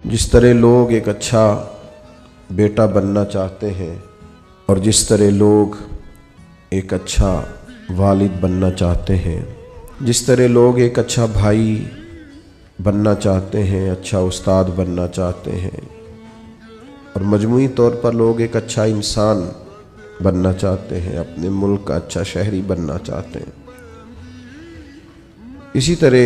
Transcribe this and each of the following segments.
جس طرح لوگ ایک اچھا بیٹا بننا چاہتے ہیں اور جس طرح لوگ ایک اچھا والد بننا چاہتے ہیں، جس طرح لوگ ایک اچھا بھائی بننا چاہتے ہیں، اچھا استاد بننا چاہتے ہیں، اور مجموعی طور پر لوگ ایک اچھا انسان بننا چاہتے ہیں، اپنے ملک کا اچھا شہری بننا چاہتے ہیں، اسی طرح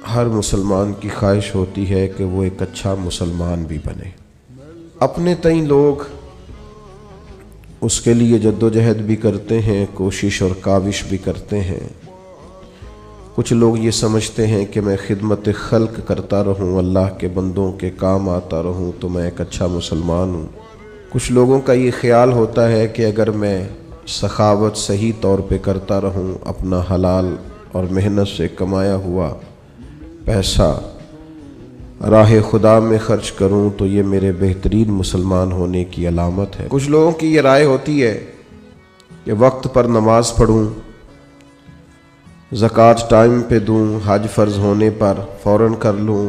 ہر مسلمان کی خواہش ہوتی ہے کہ وہ ایک اچھا مسلمان بھی بنے۔ اپنے تئیں لوگ اس کے لیے جد و جہد بھی کرتے ہیں، کوشش اور کاوش بھی کرتے ہیں۔ کچھ لوگ یہ سمجھتے ہیں کہ میں خدمت خلق کرتا رہوں، اللہ کے بندوں کے کام آتا رہوں تو میں ایک اچھا مسلمان ہوں۔ کچھ لوگوں کا یہ خیال ہوتا ہے کہ اگر میں سخاوت صحیح طور پہ کرتا رہوں، اپنا حلال اور محنت سے کمایا ہوا پیسہ راہ خدا میں خرچ کروں تو یہ میرے بہترین مسلمان ہونے کی علامت ہے۔ کچھ لوگوں کی یہ رائے ہوتی ہے کہ وقت پر نماز پڑھوں، زکوٰۃ ٹائم پہ دوں، حج فرض ہونے پر فوراً کر لوں،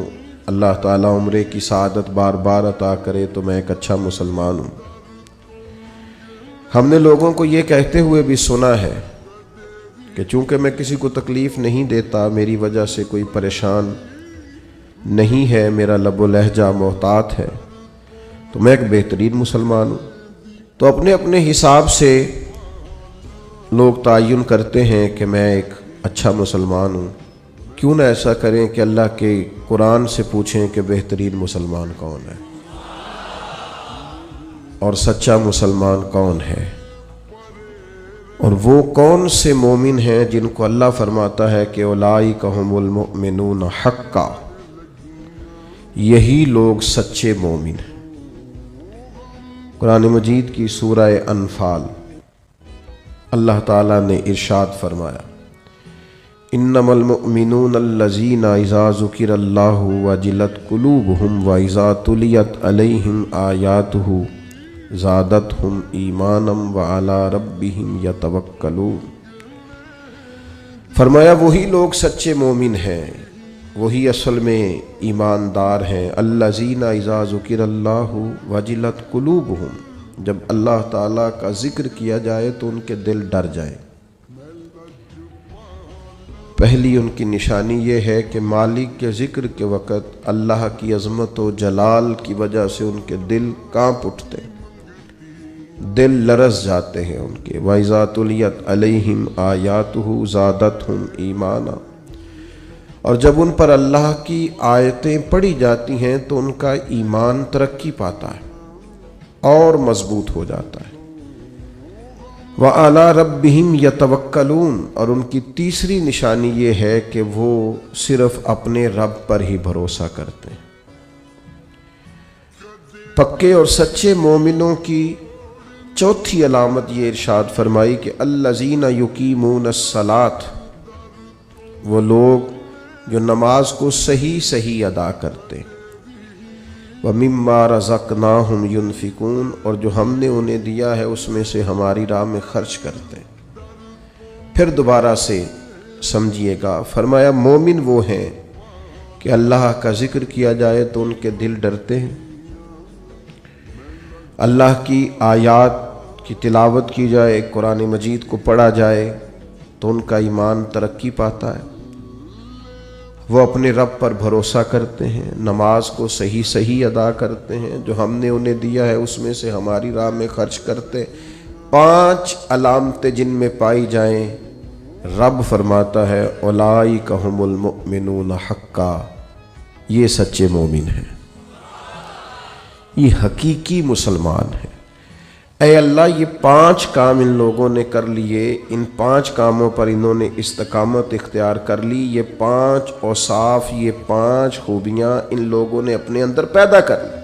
اللہ تعالیٰ عمرے کی سعادت بار بار عطا کرے تو میں ایک اچھا مسلمان ہوں۔ ہم نے لوگوں کو یہ کہتے ہوئے بھی سنا ہے کہ چونکہ میں کسی کو تکلیف نہیں دیتا، میری وجہ سے کوئی پریشان نہیں ہے، میرا لب و لہجہ محتاط ہے، تو میں ایک بہترین مسلمان ہوں۔ تو اپنے اپنے حساب سے لوگ تعین کرتے ہیں کہ میں ایک اچھا مسلمان ہوں۔ کیوں نہ ایسا کریں کہ اللہ کے قرآن سے پوچھیں کہ بہترین مسلمان کون ہے اور سچا مسلمان کون ہے، اور وہ کون سے مومن ہیں جن کو اللہ فرماتا ہے کہ اولئک ھم المؤمنون حقا، یہی لوگ سچے مومن ہیں۔ قرآن مجید کی سورہ انفال اللہ تعالیٰ نے ارشاد فرمایا، انما المؤمنون الذین اذا ذکر اللہ وجلت قلوبہم واذا تلیت علیہم آیاتہ زادتہم ایمانا وعلی ربہم یتوکلون۔ فرمایا وہی لوگ سچے مومن ہیں، وہی اصل میں ایماندار ہیں۔ الذین اذا ذکر اللہ وجلت قلوبہم، جب اللہ تعالیٰ کا ذکر کیا جائے تو ان کے دل ڈر جائیں۔ پہلی ان کی نشانی یہ ہے کہ مالک کے ذکر کے وقت اللہ کی عظمت و جلال کی وجہ سے ان کے دل کانپ اٹھتے ہیں، دل لرز جاتے ہیں ان کے۔ وَإِذَا تُلِيَتْ عَلَيْهِمْ آيَاتُهُ زَادَتْهُمْ ایمانا، اور جب ان پر اللہ کی آیتیں پڑھی جاتی ہیں تو ان کا ایمان ترقی پاتا ہے اور مضبوط ہو جاتا ہے۔ وَعَلَىٰ رَبِّهِمْ يَتَوَكَّلُونَ، اور ان کی تیسری نشانی یہ ہے کہ وہ صرف اپنے رب پر ہی بھروسہ کرتے ہیں۔ پکے اور سچے مومنوں کی چوتھی علامت یہ ارشاد فرمائی کہ الذین یقیمون الصلاۃ، وہ لوگ جو نماز کو صحیح ادا کرتے، وَمِمَّا رَزَقْنَاهُمْ يُنْفِقُونَ، اور جو ہم نے انہیں دیا ہے اس میں سے ہماری راہ میں خرچ کرتے۔ پھر دوبارہ سے سمجھیے گا، فرمایا مومن وہ ہیں کہ اللہ کا ذکر کیا جائے تو ان کے دل ڈرتے ہیں، اللہ کی آیات کی تلاوت کی جائے، قرآن مجید کو پڑھا جائے تو ان کا ایمان ترقی پاتا ہے، وہ اپنے رب پر بھروسہ کرتے ہیں، نماز کو صحیح ادا کرتے ہیں، جو ہم نے انہیں دیا ہے اس میں سے ہماری راہ میں خرچ کرتے۔ 5 علامتیں جن میں پائی جائیں، رب فرماتا ہے اولئک ھم المؤمنون حقا، یہ سچے مومن ہیں، یہ حقیقی مسلمان ہیں۔ اے اللہ، یہ 5 کام ان لوگوں نے کر لیے، ان 5 کاموں پر انہوں نے استقامت اختیار کر لی، یہ 5 اوصاف، یہ 5 خوبیاں ان لوگوں نے اپنے اندر پیدا کر لی۔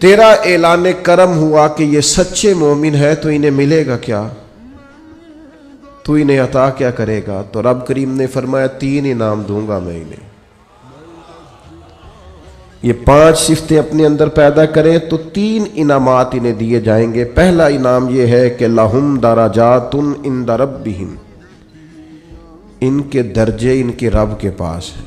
تیرا اعلان کرم ہوا کہ یہ سچے مومن ہے تو انہیں ملے گا کیا؟ تو انہیں عطا کیا کرے گا؟ تو رب کریم نے فرمایا 3 انعام دوں گا میں انہیں۔ یہ 5 صفتیں اپنے اندر پیدا کریں تو 3 انعامات انہیں دیے جائیں گے۔ پہلا انعام یہ ہے کہ لہم درجات عند ربہم، ان کے درجے ان کے رب کے پاس ہیں۔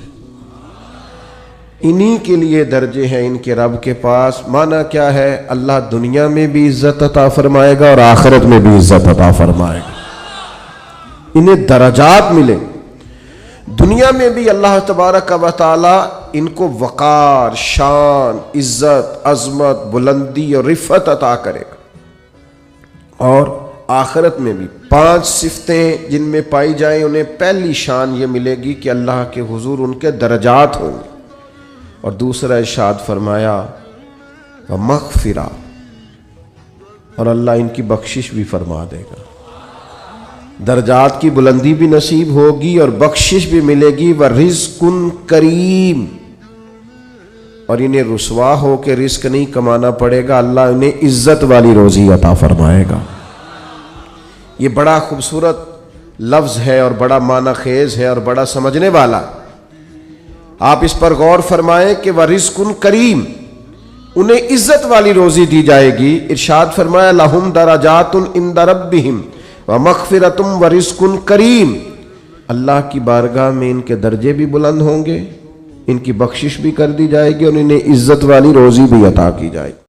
انہی کے لیے درجے ہیں ان کے رب کے پاس. معنی کیا ہے؟ اللہ دنیا میں بھی عزت عطا فرمائے گا اور آخرت میں بھی عزت عطا فرمائے گا. انہیں درجات ملے. دنیا میں بھی اللہ تبارک و تعالی ان کو وقار، شان، عزت، عظمت، بلندی اور رفعت عطا کرے گا. اور آخرت میں بھی 5 صفتیں جن میں پائی جائیں انہیں پہلی شان یہ ملے گی کہ اللہ کے حضور ان کے درجات ہوں گے. اور دوسرا ارشاد فرمایا ومغفرہ، اور اللہ ان کی بخشش بھی فرما دے گا. درجات کی بلندی بھی نصیب ہوگی اور بخشش بھی ملے گی. ورزق کریم، اور انہیں رسوا ہو کے رزق نہیں کمانا پڑے گا، اللہ انہیں عزت والی روزی عطا فرمائے گا. یہ بڑا خوبصورت لفظ ہے اور بڑا معنی خیز ہے اور بڑا سمجھنے والا. آپ اس پر غور فرمائیں کہ ورزق کریم، انہیں عزت والی روزی دی جائے گی. ارشاد فرمایا لہم درجات عند ربہم ومغفرۃ ورزق کریم. اللہ کی بارگاہ میں ان کے درجے بھی بلند ہوں گے، ان کی بخشش بھی کر دی جائے گی اور انہیں عزت والی روزی بھی عطا کی جائے گی.